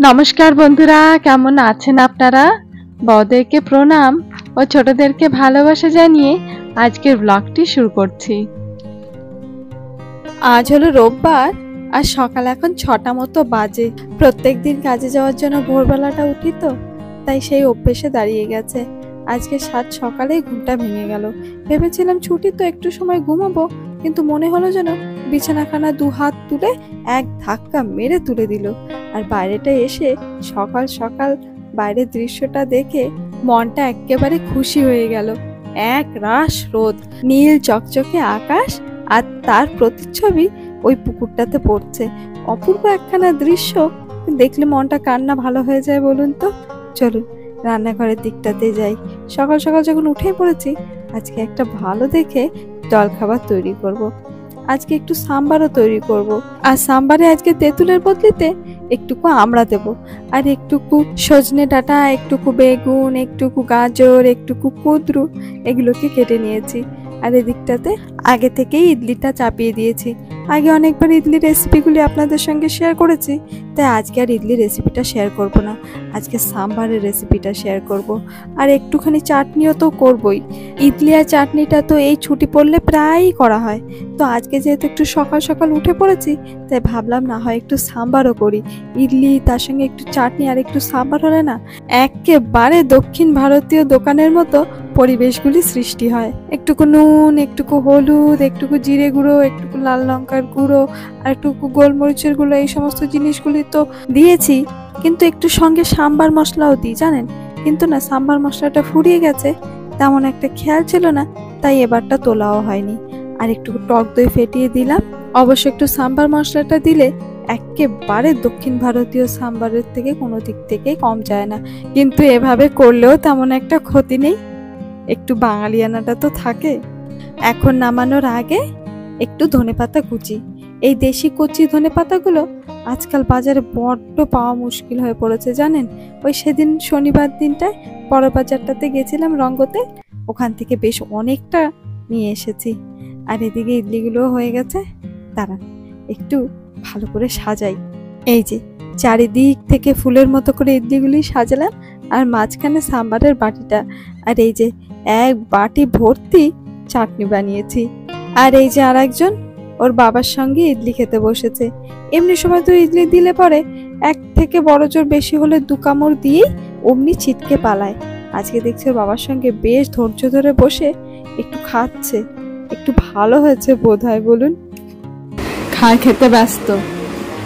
নমস্কার বন্ধুরা, কেমন আছেন আপনারা? বড়দেরকে প্রণাম ও ছোটদেরকে ভালোবাসা জানিয়ে আজকের ব্লগটি শুরু করছি। আজ হলো রোববার আর সকাল এখন 6টা মতো বাজে। প্রত্যেকদিন কাজে যাওয়ার জন্য ভোরবেলাটা উঠি তো, তাই সেই অভ্যেসে দাঁড়িয়ে গেছে। আজকে সাত সকালেই ঘুমটা ভেঙে গেল। ভেবেছিলাম ছুটি তো একটু সময় ঘুমাবো, কিন্তু মনে হলো যেন বিছানাখানা দু হাত তুলে এক ধাক্কা মেরে তুলে দিল। আর বাইরেটা এসে সকাল সকাল বাইরের দৃশ্যটা দেখে মনটা একেবারে খুশি হয়ে গেল। এক রাশ রোদ, নীল চকচকে আকাশ, আর তার প্রতিচ্ছবি ওই পুকুরটাতে পড়ছে। অপূর্ব একখানা দৃশ্য দেখলে মনটা কান্না ভালো হয়ে যায় বলুন তো। চলুন রান্নাঘরের দিকটাতে যাই। সকাল সকাল যখন উঠে পড়েছি, আজকে একটা ভালো দেখে জলখাবার তৈরি করব। আজকে একটু সাম্বারও তৈরি করব। আর সাম্বারে আজকে তেঁতুলের বদলিতে একটুকু আমড়া দেব, আর একটুকু সজনে ডাঁটা, একটুকু বেগুন, একটুকু গাজর, একটুকু কুঁদরু এগুলোকে কেটে নিয়েছি। আর এদিকটাতে আগে থেকেই ইডলিটা চাপিয়ে দিয়েছি। আগে অনেকবার ইডলির রেসিপিগুলি আপনাদের সঙ্গে শেয়ার করেছি, তাই আজকে আর ইডলির রেসিপিটা শেয়ার করব না। আজকে সাম্বারের রেসিপিটা শেয়ার করব। আর একটুখানি চাটনিও তো করবই। ইডলি আর চাটনিটা তো এই ছুটি পড়লে প্রায়ই করা হয়। তো আজকে যেহেতু একটু সকাল সকাল উঠে পড়েছি, তাই ভাবলাম না হয় একটু সাম্বারও করি। ইডলি তার সঙ্গে একটু চাটনি আর একটু সাম্বার হলে না একেবারে দক্ষিণ ভারতীয় দোকানের মতো পরিবেশগুলি সৃষ্টি হয়। একটুকু নুন, একটুকু হলুদ, একটুকু জিরে গুঁড়ো, একটুকু লাল লঙ্কার গুঁড়ো, আর একটুকু গোলমরিচের গুঁড়ো, এই সমস্ত জিনিসগুলি তো দিয়েছি, কিন্তু একটু সঙ্গে সাম্বার মশলাও দিই জানেন। কিন্তু না, সাম্বার মশলাটা ফুরিয়ে গেছে, তেমন একটা খেয়াল ছিল না, তাই এবারটা তোলাও হয়নি। আর একটু টক দই ফেটিয়ে দিলাম। অবশ্য একটু সাম্বার মশলাটা দিলে একেবারে দক্ষিণ ভারতীয় সাম্বারের থেকে কোনো দিক থেকে কম যায় না। কিন্তু এভাবে করলেও তেমন একটা ক্ষতি নেই, একটু বাঙালিয়ানাটা তো থাকে। এখন নামানোর আগে একটু ধনেপাতা কুচি। এই দেশি কচি ধনেপাতাগুলো আজকাল বাজারে বড্ড পাওয়া মুশকিল হয়ে পড়েছে জানেন। ওই সেদিন শনিবার দিনটায় বড় বাজারটাতে গেছিলাম রঙ্গতে, ওখান থেকে বেশ অনেকটা নিয়ে এসেছি। আর এদিকে ইডলিগুলো হয়ে গেছে, দাঁড়ান একটু ভালো করে সাজাই। এই যে চারিদিক থেকে ফুলের মতো করে ইডলিগুলি সাজালাম, আর মাঝখানে সাম্বারের বাটিটা, আর এই যে এক বাটি ভর্তি চাটনি বানিয়েছি। আর এই যে আর একজন ওর বাবার সঙ্গে ইডলি খেতে বসেছে। এমনি সময় তো ইডলি দিলে পরে এক থেকে বড় জোর বেশি হলে 2 কামড় দিয়েই অমনি ছিটকে পালায়। আজকে দেখছি ওর বাবার সঙ্গে বেশ ধৈর্য ধরে বসে একটু খাচ্ছে। একটু ভালো হয়েছে বোধ হয় বলুন। খেতে ব্যস্ত,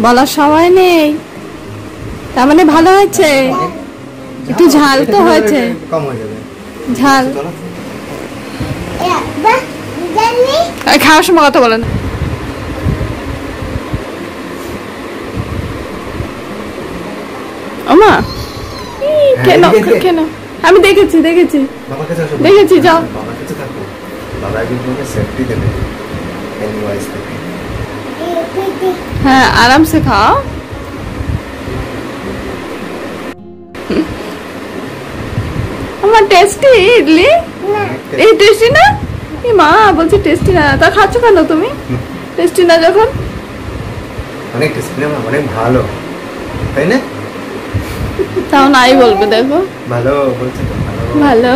বলার সময় নেই, তার মানে ভালো হয়েছে। একটু ঝাল তো হয়েছে, ঝাল। খাওয়ার সময় কথা বলেন। ওমা কেন কেন? আমি দেখেছি দেখেছি দেখেছি, যাও। হ্যাঁ, আরামসে খাও। আমার টেস্টি ইডলি, এই টেস্টি না? এই মা বলছি টেস্টি না, তা খাচ্ছ কেন তুমি? টেস্টি না যখন? অনেক টেস্টি না, অনেক ভালো, তাই না? তাও নাই বলবে, দেখো ভালো বলছে তো, ভালো।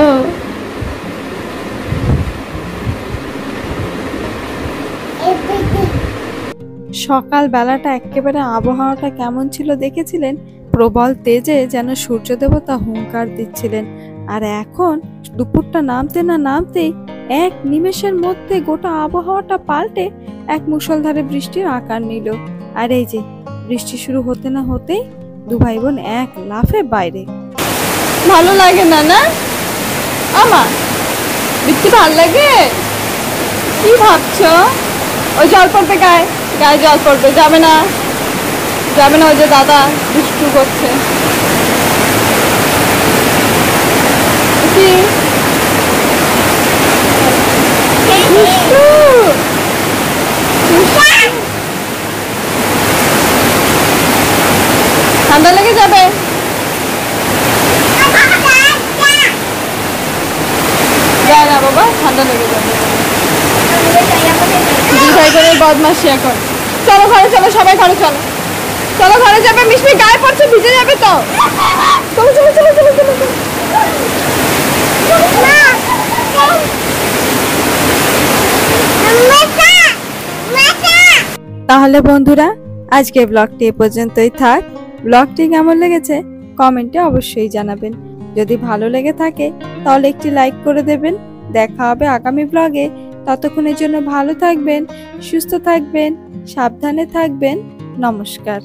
সকাল বেলাটা একেবারে আবহাওয়াটা কেমন ছিল দেখেছিলেন? প্রবল তেজে যেন সূর্য দেবতা হুঙ্কার দিচ্ছিলেন। আর এখন দুপুরটা নামতে না নামতেই এক নিমেষের মধ্যে গোটা আবহাওয়াটা পাল্টে এক মুষলধারে বৃষ্টির আকার নিল। আর এই যে বৃষ্টি শুরু হতে না হতেই 2 ভাই বোন এক লাফে বাইরে। ভালো লাগে না না আমার বৃষ্টি? ভালো লাগে? কি ভাবছো? ওই জল পড়বে, গায়ে গায়ে জল পড়বে, যাবে না যাবে না। ওই যে দাদা দুষ্টু করছে। ঠান্ডা লেগে যাবে। যায় না বাবা, ঠান্ডা লেগে যাবে। দুই ভাই বোনের বদমাশি এখন। চলো ঘরে চলো, সবাই ঘরে চলো। চলো ঘরে যাবে, মিশমি গায়ে পড়ছে, ভিজে যাবে তো। চলো চলো চলো চলো চলো চলো। তাহলে বন্ধুরা আজকে ব্লগটি এ পর্যন্তই থাক। ব্লগটি কেমন লেগেছে কমেন্টে অবশ্যই জানাবেন। যদি ভালো লেগে থাকে তাহলে একটি লাইক করে দেবেন। দেখা হবে আগামী ব্লগে। ততক্ষণের জন্য ভালো থাকবেন, সুস্থ থাকবেন, সাবধানে থাকবেন। নমস্কার।